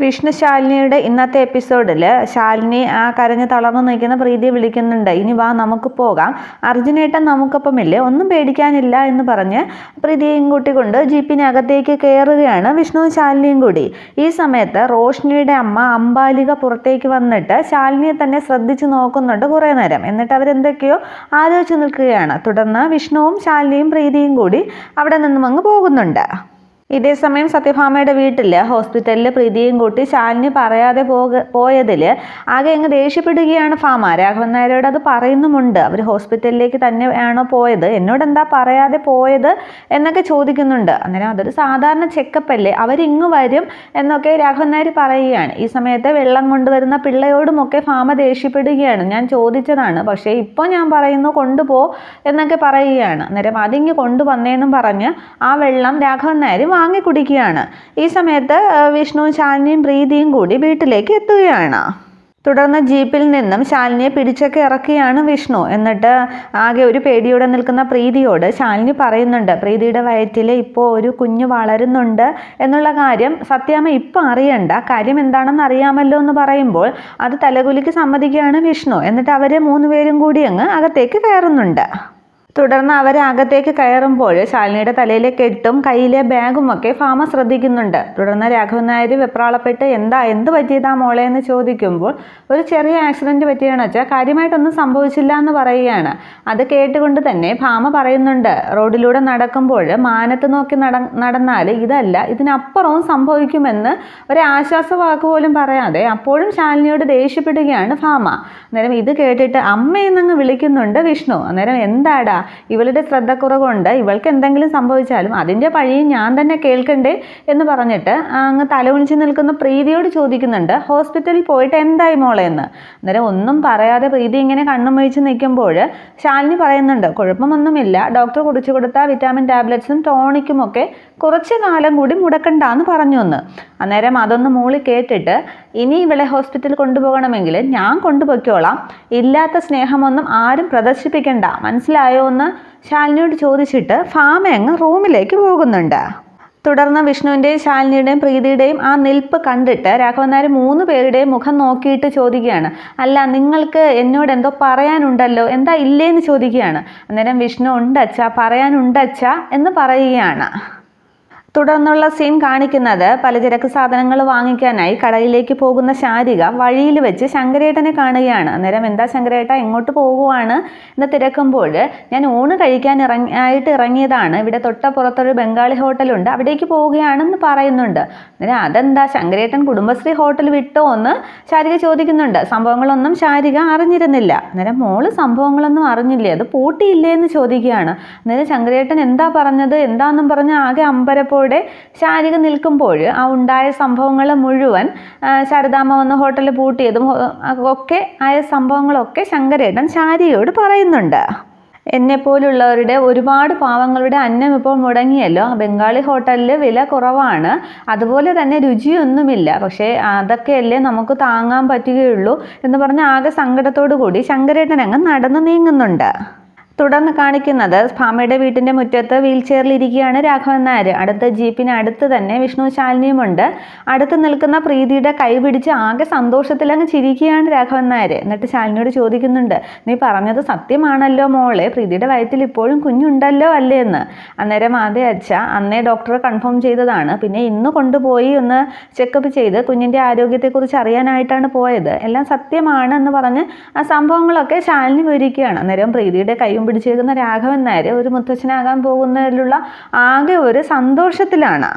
വിഷ്ണു ശാലിനിയുടെ ഇന്നത്തെ എപ്പിസോഡിൽ ശാലിനി കരഞ്ഞ് തളർന്നു നിൽക്കുന്ന പ്രീതിയെ വിളിക്കുന്നുണ്ട്. ഇനി വാ നമുക്ക് പോകാം, അർജുനേട്ടൻ നമുക്കൊപ്പമില്ലേ, ഒന്നും പേടിക്കാനില്ല എന്ന് പറഞ്ഞ് പ്രീതിയെയും കൂട്ടിക്കൊണ്ട് ജീപ്പിനകത്തേക്ക് കയറുകയാണ് വിഷ്ണുവും ശാലിനിയും കൂടി. ഈ സമയത്ത് റോഷ്നിയുടെ അമ്മ അംബാലിക പുറത്തേക്ക് വന്നിട്ട് ശാലിനിയെ തന്നെ ശ്രദ്ധിച്ചു നോക്കുന്നുണ്ട് കുറേ നേരം. എന്നിട്ട് അവരെന്തൊക്കെയോ ആലോചിച്ച് നിൽക്കുകയാണ്. തുടർന്ന് വിഷ്ണുവും ശാലിനിയും പ്രീതിയും കൂടി അവിടെ നിന്നും അങ്ങ് പോകുന്നുണ്ട്. ഇതേസമയം സത്യഭാമയുടെ വീട്ടിൽ ഹോസ്പിറ്റലിൽ പ്രീതിയും കൂട്ടി ശാലിനി പറയാതെ പോയതിൽ ആകെ അങ്ങ് ദേഷ്യപ്പെടുകയാണ് ഭാമ. രാഘവൻ നായരോട് അത് പറയുന്നുമുണ്ട്. അവർ ഹോസ്പിറ്റലിലേക്ക് തന്നെയാണോ പോയത്, എന്നോട് എന്താ പറയാതെ പോയത് എന്നൊക്കെ ചോദിക്കുന്നുണ്ട്. അന്നേരം അതൊരു സാധാരണ ചെക്കപ്പ് അല്ലേ, അവരിങ്ങ് വരും എന്നൊക്കെ രാഘവൻ നായർ പറയുകയാണ്. ഈ സമയത്ത് വെള്ളം കൊണ്ടുവരുന്ന പിള്ളയോടുമൊക്കെ ഭാമ ദേഷ്യപ്പെടുകയാണ്. ഞാൻ ചോദിച്ചതാണ്, പക്ഷേ ഇപ്പോൾ ഞാൻ പറയുന്നു കൊണ്ടുപോ എന്നൊക്കെ പറയുകയാണ്. അന്നേരം അതിങ്ങ് കൊണ്ടുവന്നേന്നും പറഞ്ഞ് ആ വെള്ളം രാഘവൻ നായർ വാങ്ങി കുടിക്കുകയാണ്. ഈ സമയത്ത് വിഷ്ണുവും ശാലിനിയും പ്രീതിയും കൂടി വീട്ടിലേക്ക് എത്തുകയാണ്. തുടർന്ന് ജീപ്പിൽ നിന്നും ശാലിനിയെ പിടിച്ചൊക്കെ ഇറക്കുകയാണ് വിഷ്ണു. എന്നിട്ട് ആകെ ഒരു പേടിയോടെ നിൽക്കുന്ന പ്രീതിയോട് ശാലിനി പറയുന്നുണ്ട്, പ്രീതിയുടെ വയറ്റിൽ ഇപ്പോൾ ഒരു കുഞ്ഞ് വളരുന്നുണ്ട് എന്നുള്ള കാര്യം സത്യാമ്മ ഇപ്പം അറിയണ്ട, കാര്യം എന്താണെന്ന് അറിയാമല്ലോ എന്ന് പറയുമ്പോൾ അത് തലകുലിക്ക് സമ്മതിക്കുകയാണ് വിഷ്ണു. എന്നിട്ട് അവർ മൂന്നുപേരും കൂടി അങ്ങ് അകത്തേക്ക് കയറുന്നുണ്ട്. തുടർന്ന് അവർ അകത്തേക്ക് കയറുമ്പോൾ ശാലിനിയുടെ തലയിലെ കെട്ടും കയ്യിലെ ബാഗും ഒക്കെ ഭാമ ശ്രദ്ധിക്കുന്നുണ്ട്. തുടർന്ന് രാഘവൻ നായർ വെപ്രാളപ്പെട്ട് എന്ത് പറ്റിയതാ മോളെ എന്ന് ചോദിക്കുമ്പോൾ ഒരു ചെറിയ ആക്സിഡൻറ്റ് പറ്റിയാണെന്ന് വെച്ചാൽ കാര്യമായിട്ടൊന്നും സംഭവിച്ചില്ല എന്ന് പറയുകയാണ്. അത് കേട്ടുകൊണ്ട് തന്നെ ഭാമ പറയുന്നുണ്ട്, റോഡിലൂടെ നടക്കുമ്പോൾ മാനത്ത് നോക്കി നടന്നാൽ ഇതല്ല ഇതിനപ്പുറവും സംഭവിക്കുമെന്ന് ഒരു ആശ്വാസവാക്ക് പോലും പറയാതെ അപ്പോഴും ശാലിനിയോട് ദേഷ്യപ്പെടുകയാണ് ഭാമ. അന്നേരം ഇത് കേട്ടിട്ട് അമ്മയെന്നങ്ങ് വിളിക്കുന്നുണ്ട് വിഷ്ണു. അന്നേരം എന്താടാ, ഇവളുടെ ശ്രദ്ധക്കുറവുകൊണ്ട് ഇവൾക്ക് എന്തെങ്കിലും സംഭവിച്ചാലും അതിൻ്റെ പഴിയും ഞാൻ തന്നെ കേൾക്കണ്ടേ എന്ന് പറഞ്ഞിട്ട് അങ്ങ് തലകുനിച്ച് നിൽക്കുന്ന പ്രീതിയോട് ചോദിക്കുന്നുണ്ട്, ഹോസ്പിറ്റലിൽ പോയിട്ട് എന്തായി മോളെ എന്ന്. അന്നേരം ഒന്നും പറയാതെ പ്രീതി ഇങ്ങനെ കണ്ണും വഹിച്ച് നിൽക്കുമ്പോൾ ശാലിനി പറയുന്നുണ്ട്, കുഴപ്പമൊന്നുമില്ല, ഡോക്ടർ കുറിച്ച് കൊടുത്ത വിറ്റാമിൻ ടാബ്ലറ്റ്സും ടോണിക്കും ഒക്കെ കുറച്ച് കാലം കൂടി മുടക്കണ്ടെന്ന് പറഞ്ഞു എന്ന്. അന്നേരം അതൊന്ന് മൂളി കേട്ടിട്ട് ഇനി ഇവളെ ഹോസ്പിറ്റലിൽ കൊണ്ടുപോകണമെങ്കിൽ ഞാൻ കൊണ്ടുപോയിക്കോളാം, ഇല്ലാത്ത സ്നേഹമൊന്നും ആരും പ്രദർശിപ്പിക്കണ്ട, മനസ്സിലായോ എന്ന് ശാലിനിയോട് ചോദിച്ചിട്ട് ഭാമ അങ്ങ് റൂമിലേക്ക് പോകുന്നുണ്ട്. തുടർന്ന് വിഷ്ണുവിൻ്റെയും ശാലിനിയുടെയും പ്രീതിയുടെയും ആ നിൽപ്പ് കണ്ടിട്ട് രാഘവൻ നായർ മൂന്ന് പേരുടെയും മുഖം നോക്കിയിട്ട് ചോദിക്കുകയാണ്, അല്ല നിങ്ങൾക്ക് എന്നോട് എന്തോ പറയാനുണ്ടല്ലോ, എന്താ ഇല്ലേന്ന് ചോദിക്കുകയാണ്. അന്നേരം വിഷ്ണു ഉണ്ടച്ചാ, പറയാനുണ്ടച്ചാ എന്ന് പറയുകയാണ്. തുടർന്നുള്ള സീൻ കാണിക്കുന്നത് പലചരക്ക് സാധനങ്ങൾ വാങ്ങിക്കാനായി കടയിലേക്ക് പോകുന്ന ശാരിക വഴിയിൽ വെച്ച് ശങ്കരേട്ടനെ കാണുകയാണ്. അന്നേരം എന്താ ശങ്കരേട്ട എങ്ങോട്ട് പോകുവാണ് എന്ന് തിരക്കുമ്പോൾ ഞാൻ ഊണ് കഴിക്കാൻ ഇറങ്ങിയതാണ്, ഇവിടെ തൊട്ടപ്പുറത്തൊരു ബംഗാളി ഹോട്ടലുണ്ട്, അവിടേക്ക് പോവുകയാണെന്ന് പറയുന്നുണ്ട്. അന്നേരം അതെന്താ ശങ്കരേട്ടൻ കുടുംബശ്രീ ഹോട്ടൽ വിട്ടോ എന്ന് ശാരിക ചോദിക്കുന്നുണ്ട്. സംഭവങ്ങളൊന്നും ശാരിക അറിഞ്ഞിരുന്നില്ല. അന്നേരം മോള് സംഭവങ്ങളൊന്നും അറിഞ്ഞില്ലേ, അത് പൂട്ടിയില്ലേ എന്ന് ചോദിക്കുകയാണ്. അന്നേരം ശങ്കരേട്ടൻ എന്താ പറഞ്ഞത് എന്താണെന്നും പറഞ്ഞ് ആകെ അമ്പരപ്പോൾ ശാരിക നിൽക്കുമ്പോൾ ആ ഉണ്ടായ സംഭവങ്ങൾ മുഴുവൻ ശാരദാമ്മ വന്ന് ഹോട്ടലിൽ പൂട്ടിയതും ഒക്കെ ആയ സംഭവങ്ങളൊക്കെ ശങ്കരേട്ടൻ ശാരികയോട് പറയുന്നുണ്ട്. എന്നെപ്പോലുള്ളവരുടെ ഒരുപാട് പാവങ്ങളുടെ അന്നം ഇപ്പോൾ മുടങ്ങിയല്ലോ, ബംഗാളി ഹോട്ടലിൽ വില കുറവാണ്, അതുപോലെ തന്നെ രുചിയൊന്നുമില്ല, പക്ഷേ അതൊക്കെയല്ലേ നമുക്ക് താങ്ങാൻ പറ്റുകയുള്ളൂ എന്ന് പറഞ്ഞ് ആകെ സങ്കടത്തോടു കൂടി ശങ്കരേട്ടൻ അങ്ങ് നടന്നു നീങ്ങുന്നുണ്ട്. തുടർന്ന് കാണിക്കുന്നത് ഭാമയുടെ വീട്ടിൻ്റെ മുറ്റത്ത് വീൽ ചെയറിലിരിക്കുകയാണ് രാഘവൻ നായർ. അടുത്ത ജീപ്പിന് അടുത്ത് തന്നെ വിഷ്ണു ശാലിനിയുമുണ്ട്. അടുത്ത് നിൽക്കുന്ന പ്രീതിയുടെ കൈ പിടിച്ച് ആകെ സന്തോഷത്തിലങ്ങ് ചിരിക്കുകയാണ് രാഘവൻ നായർ. എന്നിട്ട് ശാലിനിയോട് ചോദിക്കുന്നുണ്ട്, നീ പറഞ്ഞത് സത്യമാണല്ലോ മോളെ, പ്രീതിയുടെ വയറ്റിൽ ഇപ്പോഴും കുഞ്ഞുണ്ടല്ലോ അല്ലേ എന്ന്. അന്നേരം അതെ അച്ഛ, അന്നേ ഡോക്ടർ കൺഫേം ചെയ്തതാണ്, പിന്നെ ഇന്ന് കൊണ്ടുപോയി ഒന്ന് ചെക്കപ്പ് ചെയ്ത് കുഞ്ഞിൻ്റെ ആരോഗ്യത്തെക്കുറിച്ച് അറിയാനായിട്ടാണ് പോയത്, എല്ലാം സത്യമാണ് എന്ന് പറഞ്ഞ് ആ സംഭവങ്ങളൊക്കെ ശാലിനി വിവരിക്കുകയാണ്. അന്നേരം പ്രീതിയുടെ കൈ പിടിച്ചേക്കുന്ന രാഘവൻ നായർ ഒരു മുത്തച്ഛനാകാൻ പോകുന്നതിലുള്ള ആകെ ഒരു സന്തോഷത്തിലാണ്.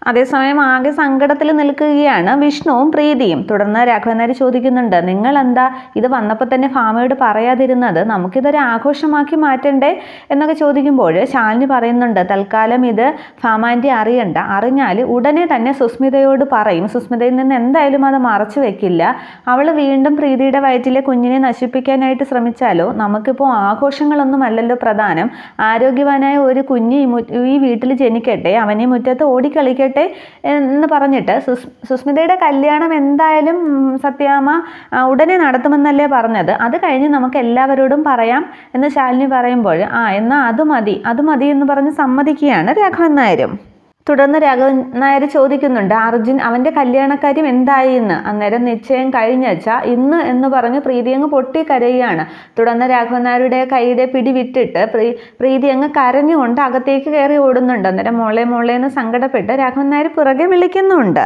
അതേസമയം ആകെ സങ്കടത്തിൽ നിൽക്കുകയാണ് വിഷ്ണുവും പ്രീതിയും. തുടർന്ന് രാഘവൻ നായർ ചോദിക്കുന്നുണ്ട്, നിങ്ങൾ എന്താ ഇത് വന്നപ്പോൾ തന്നെ ഭാമയോട് പറയാതിരുന്നത്, നമുക്കിതൊരു ആഘോഷമാക്കി മാറ്റണ്ടേ എന്നൊക്കെ ചോദിക്കുമ്പോൾ ശാലിനി പറയുന്നുണ്ട്, തൽക്കാലം ഇത് ഭാമാൻ്റെ അറിയണ്ട, അറിഞ്ഞാൽ ഉടനെ തന്നെ സുസ്മിതയോട് പറയും, സുസ്മിതയിൽ നിന്ന് എന്തായാലും അത് മറച്ചു വെക്കില്ല, അവൾ വീണ്ടും പ്രീതിയുടെ വയറ്റിലെ കുഞ്ഞിനെ നശിപ്പിക്കാനായിട്ട് ശ്രമിച്ചാലോ, നമുക്കിപ്പോൾ ആഘോഷങ്ങളൊന്നും അല്ലല്ലോ പ്രധാനം, ആരോഗ്യവാനായ ഒരു കുഞ്ഞ് ഈ വീട്ടിൽ ജനിക്കട്ടെ, അവനെ മുറ്റത്ത് ഓടിക്കളിക്കട്ടെ എന്ന് പറഞ്ഞിട്ട് സുസ്മിതയുടെ കല്യാണം എന്തായാലും സത്യാമ്മ ഉടനെ നടത്തുമെന്നല്ലേ പറഞ്ഞത്, അത് കഴിഞ്ഞ് നമുക്ക് എല്ലാവരോടും പറയാം എന്ന് ശാലിനി പറയുമ്പോൾ എന്നാൽ അത് മതി എന്ന് പറഞ്ഞ് സമ്മതിക്കുകയാണ് രാഘവൻ നായരും. തുടർന്ന് രാഘവൻ നായർ ചോദിക്കുന്നുണ്ട് അർജുൻ അവൻ്റെ കല്യാണക്കാര്യം എന്തായി എന്ന്. അന്നേരം നിശ്ചയം കഴിഞ്ഞാ ഇന്ന് എന്ന് പറഞ്ഞ് പ്രീതി അങ്ങ് പൊട്ടി കരയുകയാണ്. തുടർന്ന് രാഘവൻ നായരുടെ കൈയുടെ പിടി വിട്ടിട്ട് പ്രീതി അങ്ങ് കരഞ്ഞുകൊണ്ട് അകത്തേക്ക് കയറി ഓടുന്നുണ്ട്. അന്നേരം മോളെ മോളെ എന്ന് സങ്കടപ്പെട്ട് രാഘവൻ നായർ പുറകെ വിളിക്കുന്നുണ്ട്.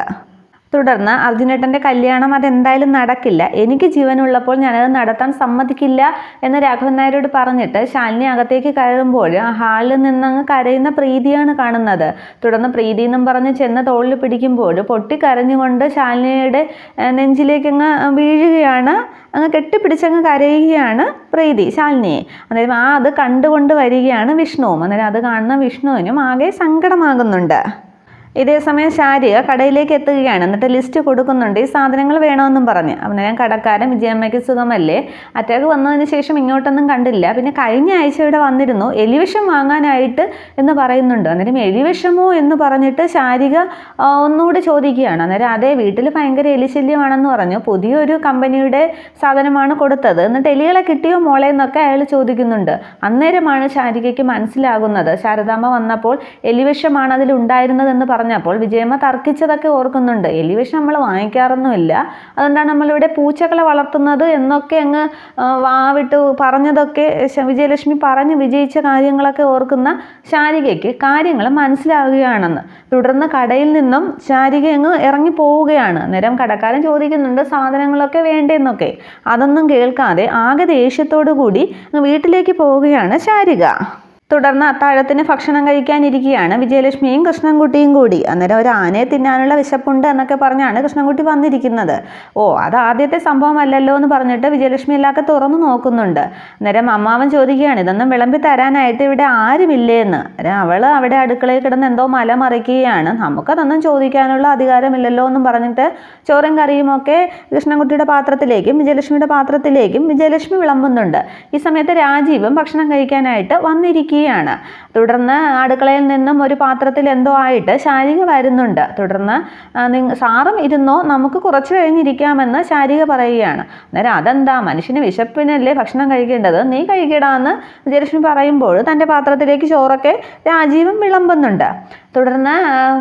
തുടർന്ന് അർജുനേട്ടൻ്റെ കല്യാണം അതെന്തായാലും നടക്കില്ല, എനിക്ക് ജീവനുള്ളപ്പോൾ ഞാനത് നടത്താൻ സമ്മതിക്കില്ല എന്ന് രാഘവൻ നായരോട് പറഞ്ഞിട്ട് ശാലിനി അകത്തേക്ക് കയറുമ്പോൾ ആ ഹാളിൽ നിന്നങ്ങ് കരയുന്ന പ്രീതിയാണ് കാണുന്നത്. തുടർന്ന് പ്രീതി എന്നും പറഞ്ഞ് ചെന്ന് തോളിൽ പിടിക്കുമ്പോൾ പൊട്ടിക്കരഞ്ഞുകൊണ്ട് ശാലിനിയുടെ നെഞ്ചിലേക്ക് അങ്ങ് വീഴുകയാണ്, അങ്ങ് കെട്ടിപ്പിടിച്ചങ്ങ് കരയുകയാണ് പ്രീതി ശാലിനിയെ. അന്നേരം അത് കണ്ടുകൊണ്ട് വരികയാണ് വിഷ്ണുവും. അന്നേരം അത് കാണുന്ന വിഷ്ണുവിനും ആകെ സങ്കടമാകുന്നുണ്ട്. ഇതേസമയം ശാരിക കടയിലേക്ക് എത്തുകയാണ്. എന്നിട്ട് ലിസ്റ്റ് കൊടുക്കുന്നുണ്ട് ഈ സാധനങ്ങൾ വേണമെന്നും പറഞ്ഞ്. അന്നേരം കടക്കാരൻ വിജയമ്മയ്ക്ക് സുഖമല്ലേ, അറ്റാക്ക് വന്നതിന് ശേഷം ഇങ്ങോട്ടൊന്നും കണ്ടില്ല, പിന്നെ കഴിഞ്ഞ ആഴ്ച ഇവിടെ വന്നിരുന്നു എലിവിഷം വാങ്ങാനായിട്ട് എന്ന് പറയുന്നുണ്ട്. അന്നേരം എലിവിഷമോ എന്ന് പറഞ്ഞിട്ട് ശാരിക ഒന്നുകൂടി ചോദിക്കുകയാണ്. അന്നേരം അതേ വീട്ടിൽ ഭയങ്കര എലിശല്യമാണെന്ന് പറഞ്ഞു, പുതിയൊരു കമ്പനിയുടെ സാധനമാണ് കൊടുത്തത്, എന്നിട്ട് എലികളെ കിട്ടിയോ മോളെ എന്നൊക്കെ അയാൾ ചോദിക്കുന്നുണ്ട്. അന്നേരമാണ് ശാരികയ്ക്ക് മനസ്സിലാകുന്നത് ശാരദാമ്മ വന്നപ്പോൾ എലിവിഷമാണ് അതിലുണ്ടായിരുന്നതെന്ന് പറഞ്ഞപ്പോൾ വിജയമ്മ തർക്കിച്ചതൊക്കെ ഓർക്കുന്നുണ്ട്. എലിവിഷം നമ്മൾ വാങ്ങിക്കാറൊന്നുമില്ല, അതുകൊണ്ടാണ് നമ്മളിവിടെ പൂച്ചകളെ വളർത്തുന്നത് എന്നൊക്കെ അങ്ങ് വാവിട്ട് പറഞ്ഞതൊക്കെ വിജയലക്ഷ്മി പറഞ്ഞ് വിജയിച്ച കാര്യങ്ങളൊക്കെ ഓർക്കുന്ന ശാരികയ്ക്ക് കാര്യങ്ങൾ മനസ്സിലാവുകയാണെന്ന്. തുടർന്ന് കടയിൽ നിന്നും ശാരിക അങ്ങ് ഇറങ്ങി പോവുകയാണ്. അന്നേരം കടക്കാരൻ ചോദിക്കുന്നുണ്ട് സാധനങ്ങളൊക്കെ വേണ്ടേന്നൊക്കെ. അതൊന്നും കേൾക്കാതെ ആകെ ദേഷ്യത്തോടു കൂടി വീട്ടിലേക്ക് പോവുകയാണ് ശാരിക. തുടർന്ന് അത്താഴത്തിന് ഭക്ഷണം കഴിക്കാനിരിക്കുകയാണ് വിജയലക്ഷ്മിയും കൃഷ്ണൻകുട്ടിയും കൂടി. അന്നേരം ഒരു ആനയെ തിന്നാനുള്ള വിശപ്പുണ്ട് എന്നൊക്കെ പറഞ്ഞാണ് കൃഷ്ണൻകുട്ടി വന്നിരിക്കുന്നത്. അത് ആദ്യത്തെ സംഭവമല്ലല്ലോ എന്ന് പറഞ്ഞിട്ട് വിജയലക്ഷ്മി എല്ലാക്കെ തുറന്നു നോക്കുന്നുണ്ട്. അന്നേരം അമ്മാവൻ ചോദിക്കുകയാണ് ഇതൊന്നും വിളമ്പി തരാനായിട്ട് ഇവിടെ ആരുമില്ലേ എന്ന്. അവൾ അവിടെ അടുക്കളയിൽ കിടന്ന് എന്തോ മല മറിക്കുകയാണ്, നമുക്കതൊന്നും ചോദിക്കാനുള്ള അധികാരമില്ലല്ലോ എന്നും പറഞ്ഞിട്ട് ചോറും കറിയും ഒക്കെ കൃഷ്ണൻകുട്ടിയുടെ പാത്രത്തിലേക്കും വിജയലക്ഷ്മിയുടെ പാത്രത്തിലേക്കും വിജയലക്ഷ്മി വിളമ്പുന്നുണ്ട്. ഈ സമയത്ത് രാജീവും ഭക്ഷണം കഴിക്കാനായിട്ട് വന്നിരിക്കുക. തുടർന്ന് അടുക്കളയിൽ നിന്നും ഒരു പാത്രത്തിൽ എന്തോ ആയിട്ട് ശാരിക വരുന്നുണ്ട്. തുടർന്ന് സാറും ഇരുന്നോ, നമുക്ക് കുറച്ച് കഴിഞ്ഞിരിക്കാമെന്ന് ശാരിക പറയുകയാണ്. അന്നേരം അതെന്താ, മനുഷ്യന് വിശപ്പിനല്ലേ ഭക്ഷണം കഴിക്കേണ്ടത്, നീ കഴിക്കടാന്ന് വിജയലക്ഷ്മി പറയുമ്പോൾ തൻ്റെ പാത്രത്തിലേക്ക് ചോറൊക്കെ രാജീവും വിളമ്പുന്നുണ്ട്. തുടർന്ന്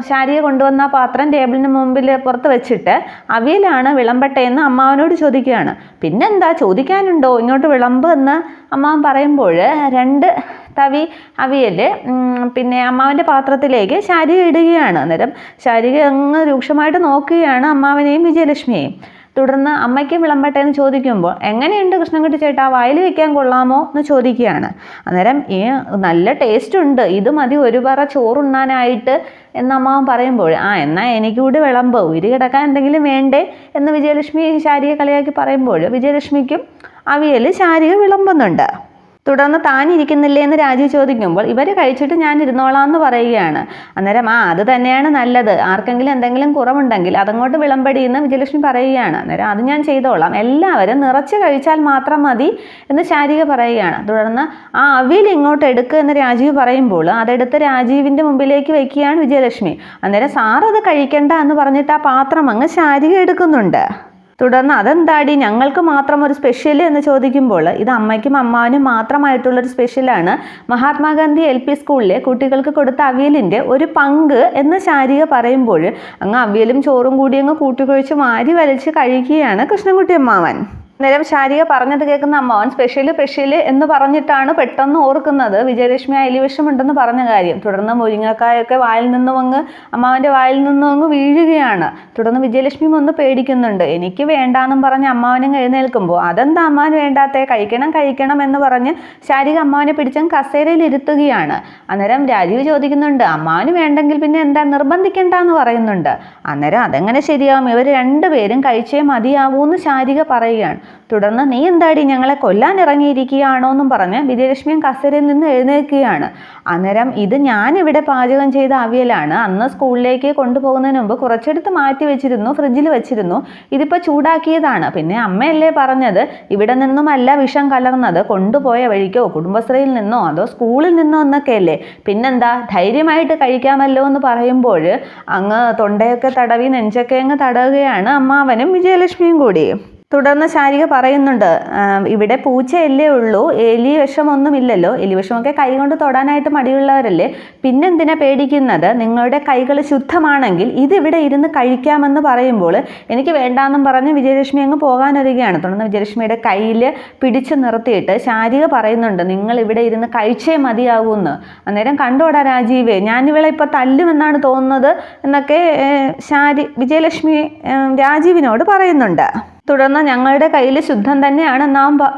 ശാരിക കൊണ്ടുവന്ന പാത്രം ടേബിളിന് മുമ്പിൽ പുറത്ത് വെച്ചിട്ട് അവിയലാണ് വിളമ്പട്ടെ എന്ന് അമ്മാവനോട് ചോദിക്കുകയാണ്. പിന്നെന്താ ചോദിക്കാനുണ്ടോ, ഇങ്ങോട്ട് വിളമ്പ് എന്ന് അമ്മാവൻ പറയുമ്പോൾ 2 തവി അവിയൽ പിന്നെ അമ്മാവൻ്റെ പാത്രത്തിലേക്ക് ശാരിക ഇടുകയാണ്. അന്നേരം ശാരിക അങ്ങ് രൂക്ഷമായിട്ട് നോക്കുകയാണ് അമ്മാവനെയും വിജയലക്ഷ്മിയെയും. തുടർന്ന് അമ്മയ്ക്ക് വിളമ്പട്ടെ എന്ന് ചോദിക്കുമ്പോൾ എങ്ങനെയുണ്ട് കൃഷ്ണൻകുട്ടി ചേട്ടാ, വായിൽ വെക്കാൻ കൊള്ളാമോ എന്ന് ചോദിക്കുകയാണ്. അന്നേരം നല്ല ടേസ്റ്റ് ഉണ്ട്, ഇത് മതി ഒരു പറ ചോറുണ്ണാനായിട്ട് എന്ന് അമ്മാവൻ പറയുമ്പോൾ എന്നാൽ എനിക്കൂടി വിളമ്പ്, ഉയിര് കിടക്കാൻ എന്തെങ്കിലും വേണ്ടേ എന്ന് വിജയലക്ഷ്മി ശാരിക കളിയാക്കി പറയുമ്പോൾ വിജയലക്ഷ്മിക്കും അവിയൽ ശാരിക വിളമ്പുന്നുണ്ട്. തുടർന്ന് താനിരിക്കുന്നില്ലേ എന്ന് രാജീവ് ചോദിക്കുമ്പോൾ ഇവർ കഴിച്ചിട്ട് ഞാൻ ഇരുന്നോളാം എന്ന് പറയുകയാണ്. അന്നേരം അത് തന്നെയാണ് നല്ലത്, ആർക്കെങ്കിലും എന്തെങ്കിലും കുറവുണ്ടെങ്കിൽ അതങ്ങോട്ട് വിളമ്പടി എന്ന് വിജയലക്ഷ്മി പറയുകയാണ്. അന്നേരം അത് ഞാൻ ചെയ്തോളാം, എല്ലാവരും നിറച്ച് കഴിച്ചാൽ മാത്രം മതി എന്ന് ശാരിക പറയുകയാണ്. തുടർന്ന് അവിയൽ ഇങ്ങോട്ട് എടുക്കുക എന്ന് രാജീവ് പറയുമ്പോൾ അതെടുത്ത് രാജീവിൻ്റെ മുമ്പിലേക്ക് വയ്ക്കുകയാണ് വിജയലക്ഷ്മി. അന്നേരം സാറത് കഴിക്കണ്ട എന്ന് പറഞ്ഞിട്ട് ആ പാത്രം അങ്ങ് ശാരിക എടുക്കുന്നുണ്ട്. തുടർന്ന് അതെന്താടി ഞങ്ങൾക്ക് മാത്രം ഒരു സ്പെഷ്യൽ എന്ന് ചോദിക്കുമ്പോൾ ഇത് അമ്മയ്ക്കും അമ്മാവനും മാത്രമായിട്ടുള്ളൊരു സ്പെഷ്യലാണ്, മഹാത്മാഗാന്ധി LP സ്കൂളിലെ കുട്ടികൾക്ക് കൊടുത്ത അവിയലിൻ്റെ ഒരു പങ്ക് എന്ന് ശാരിക പറയുമ്പോൾ അങ്ങ് അവിയലും ചോറും കൂടി അങ്ങ് കൂട്ടിക്കൊഴിച്ച് വാരി വലിച്ച് കഴിക്കുകയാണ് കൃഷ്ണൻകുട്ടി അമ്മാവൻ. അന്നേരം ശാരിക പറഞ്ഞത് കേൾക്കുന്ന അമ്മാവൻ സ്പെഷ്യൽ എന്ന് പറഞ്ഞിട്ടാണ് പെട്ടെന്ന് ഓർക്കുന്നത് വിജയലക്ഷ്മി എലിവിഷമുണ്ടെന്ന് പറഞ്ഞ കാര്യം. തുടർന്ന് മുരിങ്ങക്കായൊക്കെ വായിൽ നിന്നും അങ്ങ് അമ്മാവൻ്റെ വായിൽ നിന്നും അങ്ങ് വീഴുകയാണ്. തുടർന്ന് വിജയലക്ഷ്മി ഒന്ന് പേടിക്കുന്നുണ്ട്. എനിക്ക് വേണ്ടാന്നും പറഞ്ഞ് അമ്മാവനും എഴുന്നേൽക്കുമ്പോൾ അതെന്താ അമ്മാവൻ വേണ്ടാത്തേ, കഴിക്കണം എന്ന് പറഞ്ഞ് ശാരിക അമ്മാവനെ പിടിച്ചങ്ങ് കസേരയിൽ ഇരുത്തുകയാണ്. അന്നേരം രാജീവ് ചോദിക്കുന്നുണ്ട് അമ്മാവന് വേണ്ടെങ്കിൽ പിന്നെ എന്താ നിർബന്ധിക്കണ്ടെന്ന് പറയുന്നുണ്ട്. അന്നേരം അതെങ്ങനെ ശരിയാവും, ഇവർ 2 പേരും കഴിച്ചേ മതിയാവൂ എന്ന് ശാരിക പറയുകയാണ്. തുടർന്ന് നീ എന്താടി ഞങ്ങളെ കൊല്ലാൻ ഇറങ്ങിയിരിക്കുകയാണോ എന്നും പറഞ്ഞ് വിജയലക്ഷ്മിയും കസേരയിൽ നിന്ന് എഴുന്നേൽക്കുകയാണ്. അന്നേരം ഇത് ഞാനിവിടെ പാചകം ചെയ്ത അവിയലാണ്, അന്ന് സ്കൂളിലേക്ക് കൊണ്ടുപോകുന്നതിന് മുമ്പ് കുറച്ചെടുത്ത് മാറ്റി വെച്ചിരുന്നു, ഫ്രിഡ്ജിൽ വെച്ചിരുന്നു, ഇതിപ്പോൾ ചൂടാക്കിയതാണ്. പിന്നെ അമ്മയല്ലേ പറഞ്ഞത് ഇവിടെ നിന്നുമല്ല വിഷം കലർന്നത്, കൊണ്ടുപോയ വഴിക്കോ കുടുംബശ്രീയിൽ നിന്നോ അതോ സ്കൂളിൽ നിന്നോ എന്നൊക്കെയല്ലേ, പിന്നെന്താ ധൈര്യമായിട്ട് കഴിക്കാമല്ലോ എന്ന് പറയുമ്പോൾ അങ്ങ് തൊണ്ടയൊക്കെ തടവി നെഞ്ചൊക്കെ അങ്ങ് തടവുകയാണ് അമ്മാവനും വിജയലക്ഷ്മിയും കൂടി. തുടർന്ന് ശാരിക പറയുന്നുണ്ട്, ഇവിടെ പൂച്ചയല്ലേ ഉള്ളൂ, എലി വിഷമൊന്നുമില്ലല്ലോ, എലി വിഷമൊക്കെ കൈകൊണ്ട് തൊടാനായിട്ട് മടിയുള്ളവരല്ലേ, പിന്നെന്തിനാ പേടിക്കുന്നത്, നിങ്ങളുടെ കൈകൾ ശുദ്ധമാണെങ്കിൽ ഇതിവിടെ ഇരുന്ന് കഴിക്കാമെന്ന് പറയുമ്പോൾ എനിക്ക് വേണ്ടാന്നും പറഞ്ഞ് വിജയലക്ഷ്മി അങ്ങ് പോകാനൊരുകയാണ്. തുടർന്ന് വിജയലക്ഷ്മിയുടെ കയ്യിൽ പിടിച്ചു നിർത്തിയിട്ട് ശാരിക പറയുന്നുണ്ട്, നിങ്ങൾ ഇവിടെ ഇരുന്ന് കഴിച്ചേ മതിയാകൂന്ന്. അന്നേരം കണ്ടോടാ രാജീവേ, ഞാനിവളെ ഇപ്പോൾ തല്ലുമെന്നാണ് തോന്നുന്നത് എന്നൊക്കെ വിജയലക്ഷ്മി രാജീവിനോട് പറയുന്നുണ്ട്. തുടർന്ന് ഞങ്ങളുടെ കയ്യിൽ ശുദ്ധം തന്നെയാണ്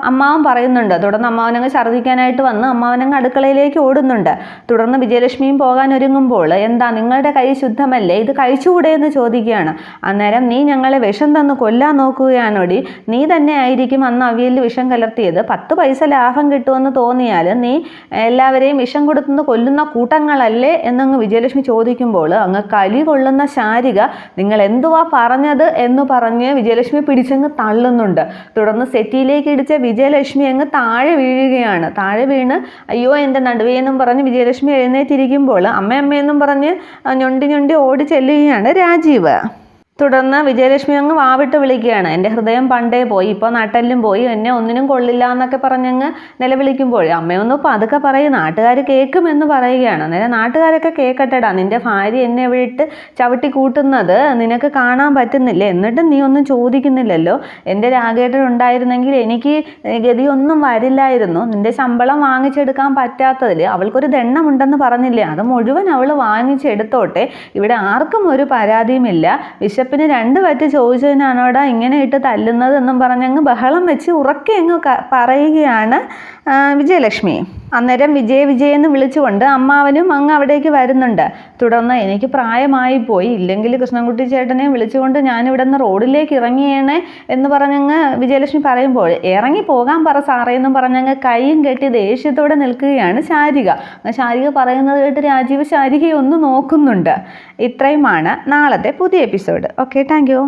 അമ്മാവൻ പറയുന്നുണ്ട്. തുടർന്ന് അമ്മാവനങ്ങ് ഛർദ്ദിക്കാനായിട്ട് വന്ന് അമ്മാവനങ്ങ് അടുക്കളയിലേക്ക് ഓടുന്നുണ്ട്. തുടർന്ന് വിജയലക്ഷ്മിയും പോകാൻ ഒരുങ്ങുമ്പോൾ, എന്താ നിങ്ങളുടെ കൈ ശുദ്ധമല്ലേ, ഇത് കഴിച്ചുകൂടെ എന്ന് ചോദിക്കുകയാണ്. അന്നേരം, നീ ഞങ്ങളെ വിഷം തന്ന് കൊല്ലാൻ നോക്കുകയാണോടി, നീ തന്നെ ആയിരിക്കും അന്ന് അവിയലിൽ വിഷം കലർത്തിയത്, 10 പൈസ ലാഭം കിട്ടുമെന്ന് തോന്നിയാൽ നീ എല്ലാവരെയും വിഷം കൊടുത്തുനിന്ന് കൊല്ലുന്ന കൂട്ടങ്ങളല്ലേ എന്നങ്ങ് വിജയലക്ഷ്മി ചോദിക്കുമ്പോൾ അങ്ങ് കലി കൊള്ളുന്ന ശാരിക, നിങ്ങൾ എന്തുവാ പറഞ്ഞത് എന്ന് പറഞ്ഞ് വിജയലക്ഷ്മി പിടിച്ചങ്ങ് തള്ളുന്നുണ്ട്. തുടർന്ന് സെറ്റിയിലേക്ക് ഇടിച്ച വിജയലക്ഷ്മി അങ്ങ് താഴെ വീഴുകയാണ്. താഴെ വീണ് അയ്യോ എൻ്റെ നടുവേ എന്നും പറഞ്ഞ് വിജയലക്ഷ്മി എഴുന്നേറ്റിരിക്കുമ്പോൾ അമ്മയെന്നും പറഞ്ഞ് ഞൊണ്ടി ഓടി ചെല്ലുകയാണ് രാജീവ്. തുടർന്ന് വിജയലക്ഷ്മി അങ്ങ് വാവിട്ട് വിളിക്കുകയാണ്, എൻ്റെ ഹൃദയം പണ്ടേ പോയി, ഇപ്പോൾ നട്ടെല്ലും പോയി, എന്നെ ഒന്നിനും കൊള്ളില്ല എന്നൊക്കെ പറഞ്ഞങ്ങ് നിലവിളിക്കുമ്പോൾ അമ്മയൊന്നും പതുക്കെ പറയും, നാട്ടുകാർ കേൾക്കുമെന്ന് പറയുകയാണ്. അന്നേരം നാട്ടുകാരൊക്കെ കേൾക്കട്ടെടാ, നിൻ്റെ ഭാര്യ എന്നെ ഇവിടെ ഇട്ട് ചവിട്ടി കൂട്ടുന്നത് നിനക്ക് കാണാൻ പറ്റുന്നില്ലേ, എന്നിട്ടും നീ ഒന്നും ചോദിക്കുന്നില്ലല്ലോ, എൻ്റെ രാഘേട്ടൻ ഉണ്ടായിരുന്നെങ്കിൽ എനിക്ക് ഗതിയൊന്നും വരില്ലായിരുന്നു, നിൻ്റെ ശമ്പളം വാങ്ങിച്ചെടുക്കാൻ പറ്റാത്തതിൽ അവൾക്കൊരു ദണ്ണമുണ്ടെന്ന് പറഞ്ഞില്ലേ, അത് മുഴുവൻ അവൾ വാങ്ങിച്ചെടുത്തോട്ടെ, ഇവിടെ ആർക്കും ഒരു പരാതിയുമില്ല, വിശപ്പിന് 2 വറ്റ് ചോദിച്ചതിനാണോടാ ഇങ്ങനെ ഇട്ട് തല്ലുന്നത് എന്നും പറഞ്ഞങ്ങ് ബഹളം വെച്ച് ഉറക്കെ അങ്ങ് പറയുകയാണ് വിജയലക്ഷ്മി. അന്നേരം വിജയെന്ന് വിളിച്ചുകൊണ്ട് അമ്മാവനും അങ്ങ് അവിടേക്ക് വരുന്നുണ്ട്. തുടർന്ന്, എനിക്ക് പ്രായമായി പോയി, ഇല്ലെങ്കിൽ കൃഷ്ണൻകുട്ടി ചേട്ടനെ വിളിച്ചുകൊണ്ട് ഞാനിവിടെ നിന്ന് റോഡിലേക്ക് ഇറങ്ങിയേണേ എന്ന് പറഞ്ഞങ്ങ് വിജയലക്ഷ്മി പറയുമ്പോൾ, ഇറങ്ങി പോകാൻ പറ സാറേ എന്നും പറഞ്ഞങ്ങ് കൈയും കെട്ടി ദേഷ്യത്തോടെ നിൽക്കുകയാണ് ശാരിക. ശാരിക പറയുന്നത് കേട്ട് രാജീവ് ശാരികയെ ഒന്ന് നോക്കുന്നുണ്ട്. ഇത്രയുമാണ് നാളത്തെ പുതിയ എപ്പിസോഡ്. Okay, thank you.